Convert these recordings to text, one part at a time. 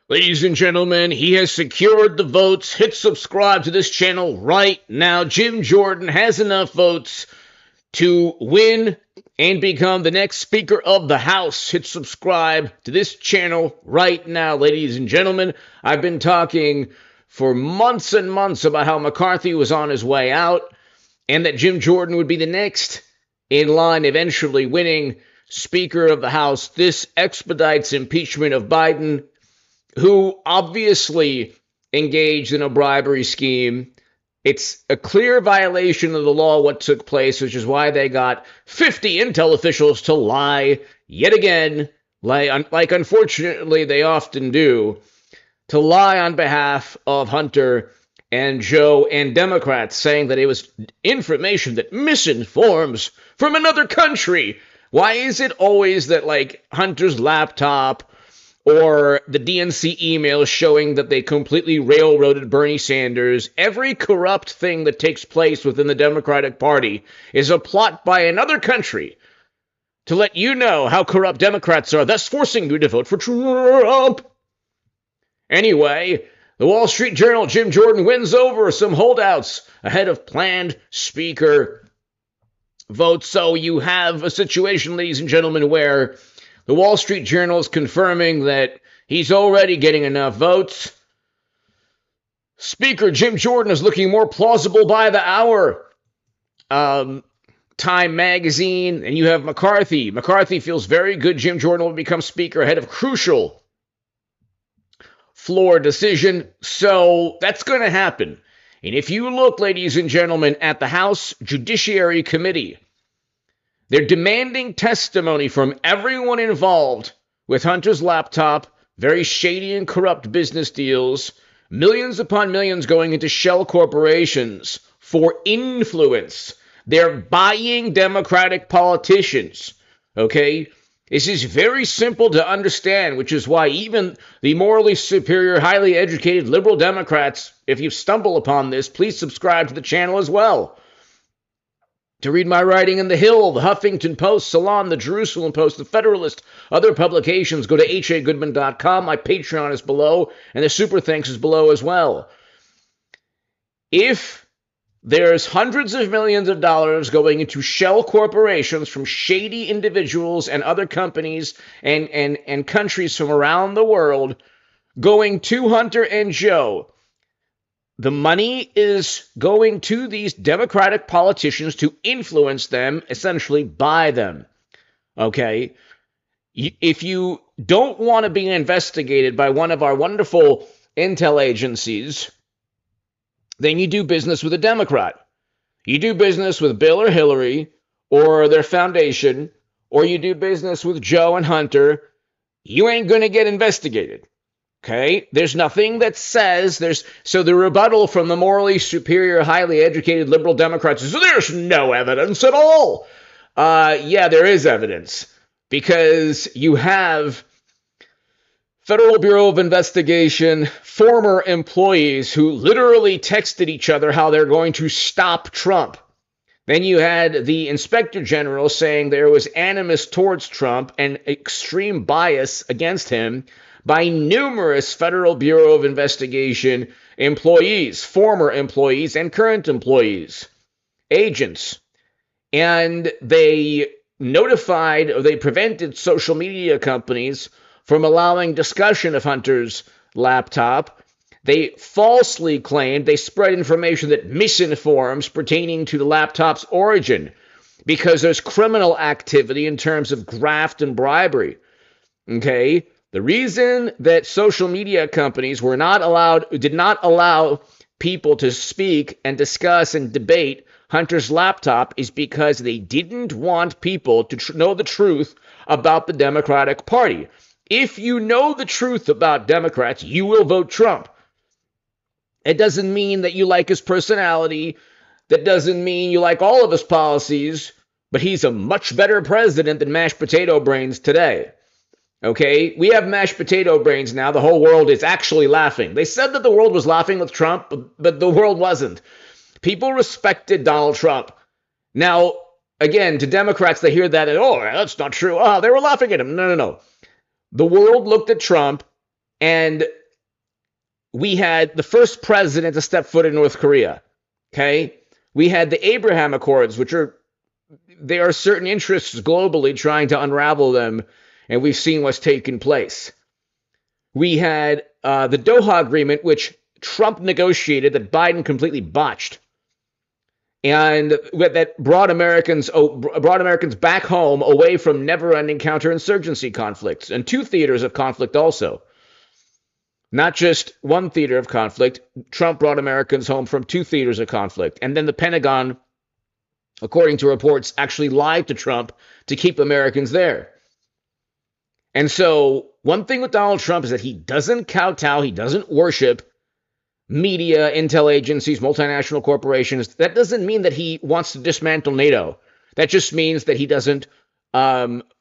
Ladies and gentlemen, he has secured the votes. Hit subscribe to this channel right now. Jim Jordan has enough votes to win and become the next Speaker of the House. Hit subscribe to this channel right now, ladies and gentlemen. I've been talking for months and months about how McCarthy was on his way out and that Jim Jordan would be the next in line, eventually winning Speaker of the House. This expedites impeachment of Biden, who obviously engaged in a bribery scheme. It's a clear violation of the law what took place, which is why they got 50 intel officials to lie yet again, like unfortunately they often do, to lie on behalf of Hunter and Joe and Democrats, saying that it was information that misinforms from another country. Why is it always that, like, Hunter's laptop or the DNC emails showing that they completely railroaded Bernie Sanders? Every corrupt thing that takes place within the Democratic Party is a plot by another country to let you know how corrupt Democrats are, thus forcing you to vote for Trump. Anyway, the Wall Street Journal, Jim Jordan wins over some holdouts ahead of planned Speaker votes. So you have a situation, ladies and gentlemen, where the Wall Street Journal is confirming that he's already getting enough votes. Speaker Jim Jordan is looking more plausible by the hour. Time magazine, and you have McCarthy. McCarthy feels very good Jim Jordan will become Speaker ahead of crucial floor decision. So that's going to happen. And if you look, ladies and gentlemen, at the House Judiciary Committee, they're demanding testimony from everyone involved with Hunter's laptop, very shady and corrupt business deals, millions upon millions going into shell corporations for influence. They're buying Democratic politicians, okay? This is very simple to understand, which is why even the morally superior, highly educated liberal Democrats, if you stumble upon this, please subscribe to the channel as well. To read my writing in The Hill, The Huffington Post, Salon, The Jerusalem Post, The Federalist, other publications, go to hagoodman.com. My Patreon is below, and the Super Thanks is below as well. If there's hundreds of millions of dollars going into shell corporations from shady individuals and other companies and countries from around the world going to Hunter and Joe, the money is going to these Democratic politicians to influence them, essentially buy them. Okay? If you don't want to be investigated by one of our wonderful intel agencies, then you do business with a Democrat. You do business with Bill or Hillary or their foundation, or you do business with Joe and Hunter, you ain't going to get investigated. Okay, there's nothing that says so the rebuttal from the morally superior, highly educated liberal Democrats is there's no evidence at all. Yeah, there is evidence, because you have Federal Bureau of Investigation former employees who literally texted each other how they're going to stop Trump. Then you had the Inspector General saying there was animus towards Trump and extreme bias against him by numerous Federal Bureau of Investigation employees, former employees and current employees, agents. And they notified, or they prevented social media companies from allowing discussion of Hunter's laptop. They falsely claimed they spread information that misinforms pertaining to the laptop's origin, because there's criminal activity in terms of graft and bribery. Okay? The reason that social media companies did not allow people to speak and discuss and debate Hunter's laptop is because they didn't want people to know the truth about the Democratic Party. If you know the truth about Democrats, you will vote Trump. It doesn't mean that you like his personality. That doesn't mean you like all of his policies, but he's a much better president than mashed potato brains today. Okay, we have mashed potato brains now. The whole world is actually laughing. They said that the world was laughing with Trump, but the world wasn't. People respected Donald Trump. Now, again, to Democrats, they hear that, and, oh, that's not true. Oh, they were laughing at him. No. The world looked at Trump And we had the first president to step foot in North Korea. Okay. We had the Abraham Accords, there are certain interests globally trying to unravel them, and we've seen what's taken place. We had the Doha Agreement, which Trump negotiated, that Biden completely botched, and that brought Americans back home away from never-ending counterinsurgency conflicts, and two theaters of conflict also. Not just one theater of conflict. Trump brought Americans home from two theaters of conflict. And then the Pentagon, according to reports, actually lied to Trump to keep Americans there. And so one thing with Donald Trump is that he doesn't kowtow, he doesn't worship media, intel agencies, multinational corporations. That doesn't mean that he wants to dismantle NATO. That just means that he doesn't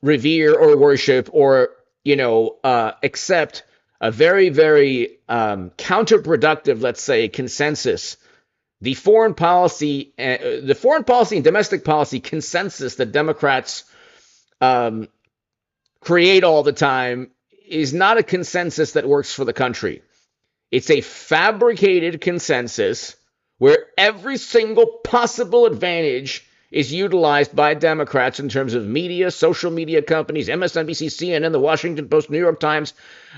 revere or worship or, accept a very, very counterproductive, let's say, consensus. The foreign policy and domestic policy consensus that Democrats create all the time is not a consensus that works for the country. It's a fabricated consensus where every single possible advantage is utilized by Democrats in terms of media, social media companies, MSNBC, CNN, the Washington Post, New York Times,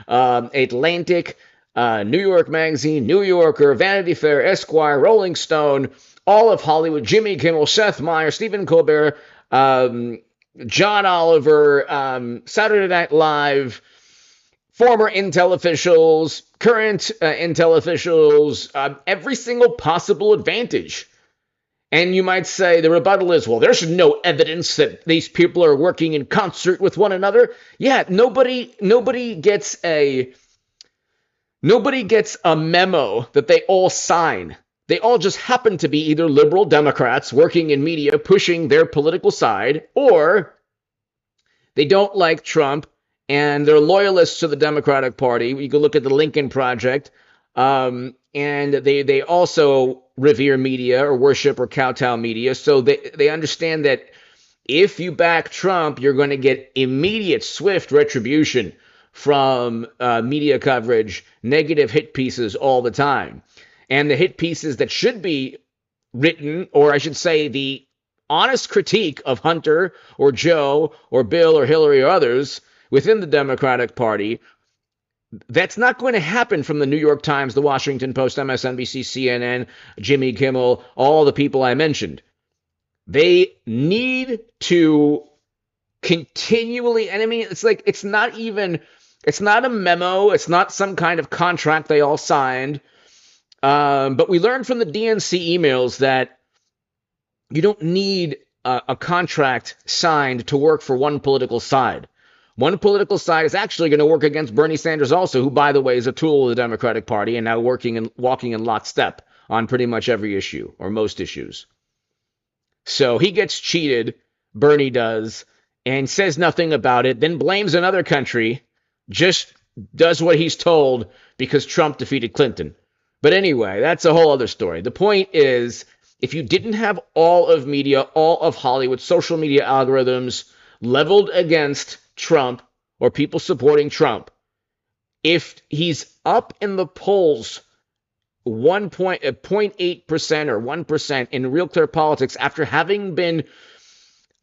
Atlantic, New York Magazine, New Yorker, Vanity Fair, Esquire, Rolling Stone, all of Hollywood, Jimmy Kimmel, Seth Meyers, Stephen Colbert, John Oliver, Saturday Night Live, former Intel officials, current Intel officials, every single possible advantage. And you might say the rebuttal is, well, there's no evidence that these people are working in concert with one another. Yeah, nobody gets a memo that they all sign. They all just happen to be either liberal Democrats working in media pushing their political side, or they don't like Trump and they're loyalists to the Democratic Party. You can look at the Lincoln Project. And they also revere media or worship or kowtow media. So they understand that if you back Trump, you're going to get immediate, swift retribution from media coverage, negative hit pieces all the time. And the hit pieces that should be written, or I should say the honest critique of Hunter or Joe or Bill or Hillary or others within the Democratic Party, that's not going to happen from the New York Times, the Washington Post, MSNBC, CNN, Jimmy Kimmel, all the people I mentioned. They need to continually, and I mean, it's not a memo, it's not some kind of contract they all signed, but we learned from the DNC emails that you don't need a contract signed to work for one political side. One political side is actually going to work against Bernie Sanders also, who, by the way, is a tool of the Democratic Party and now walking in lockstep on pretty much every issue or most issues. So he gets cheated, Bernie does, and says nothing about it, then blames another country, just does what he's told because Trump defeated Clinton. But anyway, that's a whole other story. The point is, if you didn't have all of media, all of Hollywood, social media algorithms leveled against Trump or people supporting Trump, if he's up in the polls 0.8% or 1% in Real Clear Politics after having been,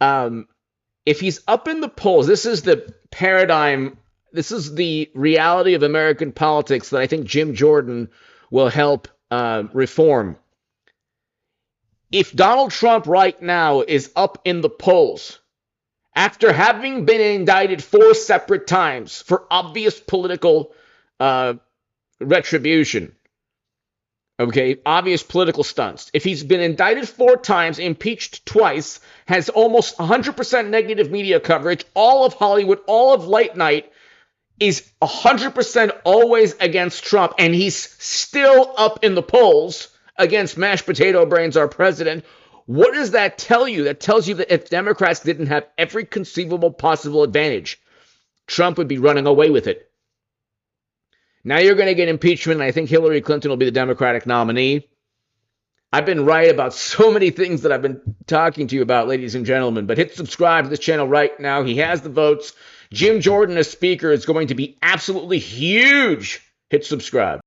if he's up in the polls, this is the paradigm, this is the reality of American politics that I think Jim Jordan will help reform. If Donald Trump right now is up in the polls, after having been indicted 4 separate times for obvious political retribution, obvious political stunts. If he's been indicted 4 times, impeached twice, has almost 100% negative media coverage, all of Hollywood, all of late night is 100% always against Trump, and he's still up in the polls against mashed potato brains, our president. What does that tell you? That tells you that if Democrats didn't have every conceivable possible advantage, Trump would be running away with it. Now you're going to get impeachment, and I think Hillary Clinton will be the Democratic nominee. I've been right about so many things that I've been talking to you about, ladies and gentlemen, but hit subscribe to this channel right now. He has the votes. Jim Jordan as speaker is going to be absolutely huge. Hit subscribe.